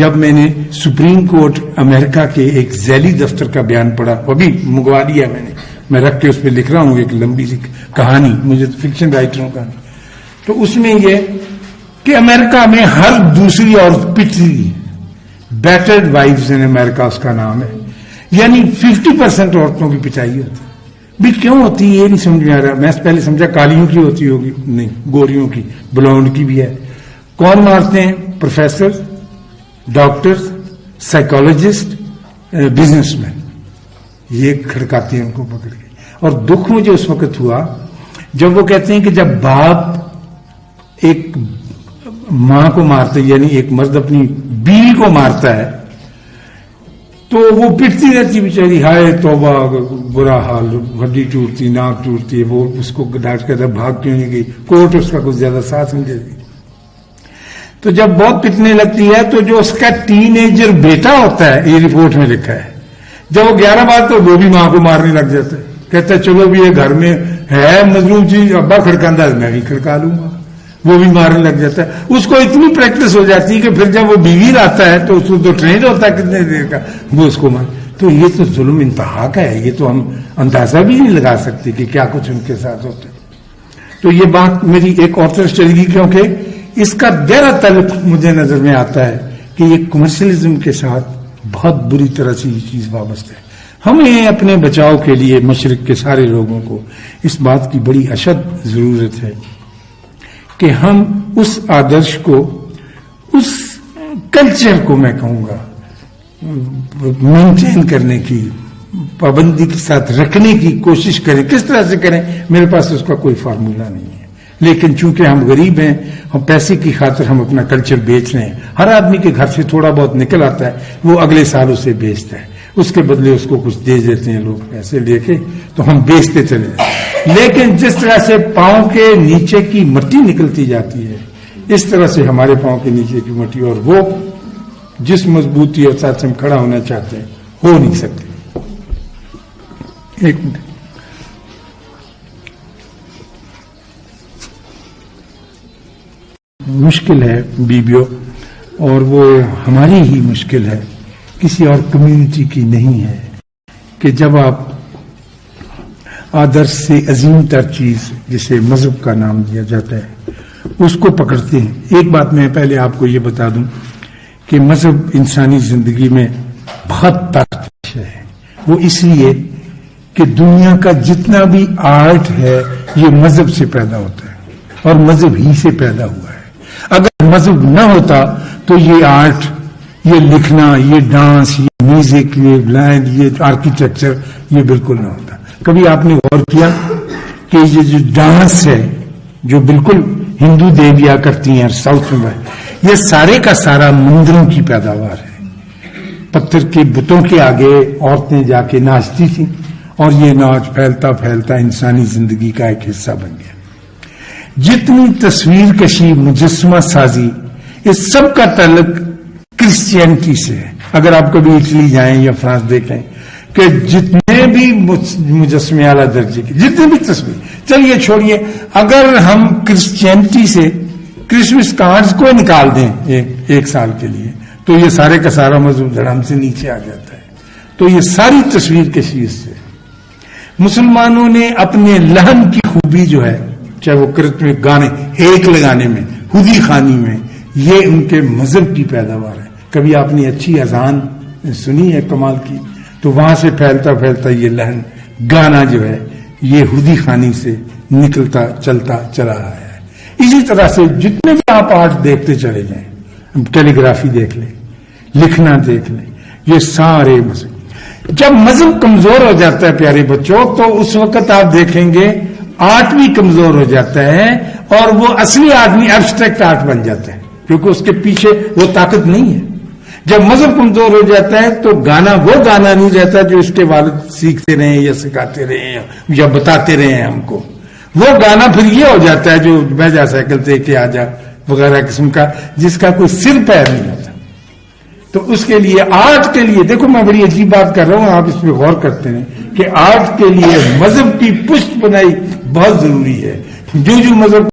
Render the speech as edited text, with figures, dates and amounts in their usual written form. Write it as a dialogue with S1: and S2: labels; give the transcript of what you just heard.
S1: جب میں نے سپریم کورٹ امریکہ کے ایک ذیلی دفتر کا بیان پڑھا، وہ بھی منگوا لیا میں رکھ کے اس پہ لکھ رہا ہوں ایک لمبی سی کہانی، مجھے فکشن رائٹروں کا، تو اس میں یہ کہ امریکہ میں ہر دوسری عورت پٹتی، بیٹرڈ وائفز ان امریکہ اس کا نام ہے، یعنی 50% عورتوں کی پٹائی ہوتی بھی کیوں ہوتی ہے یہ نہیں سمجھ میں آ رہا. میں پہلے سمجھا کالیوں کی ہوتی ہوگی، نہیں، گوریوں کی، بلونڈ کی بھی ہے. کون مارتے ہیں؟ Professor, doctor, psychologist, business man, یہ کھڑکاتے ہیں ان کو پکڑ کے. اور دکھ مجھے اس وقت ہوا جب وہ کہتے ہیں کہ جب باپ ایک ماں کو مارتا ہے، یعنی ایک مرد اپنی بیوی کو مارتا ہے تو وہ پٹتی رہتی بیچاری، ہائے توبہ، برا حال، ہڈی ٹوٹتی، ناک ٹوٹتی ہے. وہ اس کو ڈانٹ کہتا بھاگ کیوں نہیں گئی، کورٹ اس کا کچھ زیادہ ساتھ نہیں دیتی. تو جب بہت پٹنے لگتی ہے تو جو اس کا ٹین ایجر بیٹا ہوتا ہے، یہ رپورٹ میں لکھا ہے، جب وہ 11 بار تو وہ بھی ماں کو مارنے لگ جاتا ہے. کہتا ہے چلو بھی یہ گھر میں ہے مظلوم چیز، ابا کھڑکاندہ میں بھی کھڑکا لوں گا، وہ بھی مارنے لگ جاتا ہے. اس کو اتنی پریکٹس ہو جاتی ہے کہ پھر جب وہ بیوی لاتا ہے تو اس کو تو ٹرینڈ ہوتا ہے کتنے دیر کا، وہ اس کو مار. تو یہ تو ظلم انتہا کا ہے، یہ تو ہم اندازہ بھی نہیں لگا سکتے کہ کیا کچھ ان کے ساتھ ہوتا ہے. تو یہ بات میری ایک اور طرف چلے گی، کیونکہ اس کا گہرا تعلق مجھے نظر میں آتا ہے کہ یہ کمرشلزم کے ساتھ بہت بری طرح سے یہ چیز وابستہ ہے. ہمیں اپنے بچاؤ کے لیے مشرق کے سارے لوگوں کو اس بات کی بڑی اشد ضرورت ہے کہ ہم اس آدرش کو، اس کلچر کو میں کہوں گا مینٹین کرنے کی، پابندی کے ساتھ رکھنے کی کوشش کریں. کس طرح سے کریں؟ میرے پاس اس کا کوئی فارمولہ نہیں ہے، لیکن چونکہ ہم غریب ہیں، ہم پیسے کی خاطر ہم اپنا کلچر بیچ رہے ہیں. ہر آدمی کے گھر سے تھوڑا بہت نکل آتا ہے، وہ اگلے سال اسے بیچتا ہے، اس کے بدلے اس کو کچھ دے دیتے ہیں لوگ پیسے لے کے، تو ہم بیچتے چلے جائیں. لیکن جس طرح سے پاؤں کے نیچے کی مٹی نکلتی جاتی ہے، اس طرح سے ہمارے پاؤں کے نیچے کی مٹی، اور وہ جس مضبوطی اور ساتھ سے ہم کھڑا ہونا چاہتے ہیں ہو نہیں سکتے. ایک منٹ. مشکل ہے بیبیوں، اور وہ ہماری ہی مشکل ہے، کسی اور کمیونٹی کی نہیں ہے، کہ جب آپ آدرش سے عظیم تر چیز جسے مذہب کا نام دیا جاتا ہے اس کو پکڑتے ہیں. ایک بات میں پہلے آپ کو یہ بتا دوں کہ مذہب انسانی زندگی میں بہت طاقت ہے. وہ اس لیے کہ دنیا کا جتنا بھی آرٹ ہے یہ مذہب سے پیدا ہوتا ہے اور مذہب ہی سے پیدا ہوا ہے. اگر مذہب نہ ہوتا تو یہ آرٹ، یہ لکھنا، یہ ڈانس، یہ میوزک، یہ لائن، یہ آرکیٹیکچر، یہ بالکل نہ ہوتا. کبھی آپ نے غور کیا کہ یہ جو ڈانس ہے جو بالکل ہندو دیویاں کرتی ہیں ساؤتھ میں، یہ سارے کا سارا مندروں کی پیداوار ہے. پتھر کے بتوں کے آگے عورتیں جا کے ناچتی تھیں اور یہ ناچ پھیلتا پھیلتا انسانی زندگی کا ایک حصہ بن گیا. جتنی تصویر کشی، مجسمہ سازی، اس سب کا تعلق کرسچینٹی سے ہے. اگر آپ کبھی اٹلی جائیں یا فرانس دیکھیں کہ جتنے بھی مجسمے اعلیٰ درجے کی، جتنے بھی تصویر، چلیے چھوڑیے، اگر ہم کرسچینٹی سے کرسمس کارڈز کو نکال دیں ایک سال کے لیے تو یہ سارے کا سارا مذہب دھڑام سے نیچے آ جاتا ہے. تو یہ ساری تصویر کشی سے مسلمانوں نے اپنے لہن کی خوبی جو ہے، چاہے وہ کرت میں گانے، ایک لگانے میں، خودی خانی میں، یہ ان کے مذہب کی پیداوار ہے. کبھی آپ نے اچھی اذان سنی ہے کمال کی، تو وہاں سے پھیلتا پھیلتا یہ لہن گانا جو ہے یہ خودی خانی سے نکلتا چلتا چلا رہا ہے. اسی طرح سے جتنے بھی آپ آرٹ دیکھتے چلے جائیں، کیلی گرافی دیکھ لیں، لکھنا دیکھ لیں، یہ سارے مذہب. جب مذہب کمزور ہو جاتا ہے پیارے بچوں، تو اس وقت آپ دیکھیں گے آرٹ بھی کمزور ہو جاتا ہے، اور وہ اصلی آدمی ایبسٹریکٹ آرٹ بن جاتا ہے، کیونکہ اس کے پیچھے وہ طاقت نہیں ہے. جب مذہب کمزور ہو جاتا ہے تو گانا وہ گانا نہیں رہتا جو اس کے والد سیکھتے رہے یا سکھاتے رہے یا بتاتے رہے ہیں ہم کو. وہ گانا پھر یہ ہو جاتا ہے جو بہ جا سائیکل دے کے آ جا وغیرہ قسم کا، جس کا کوئی سر پیر نہیں ہوتا. تو اس کے لیے، آرٹ کے لیے، دیکھو میں بڑی عجیب بات کر رہا ہوں، آپ اس پہ غور کرتے ہیں کہ آرٹ کے لیے مذہب کی پشت بنائی بہت ضروری ہے. جو مذہب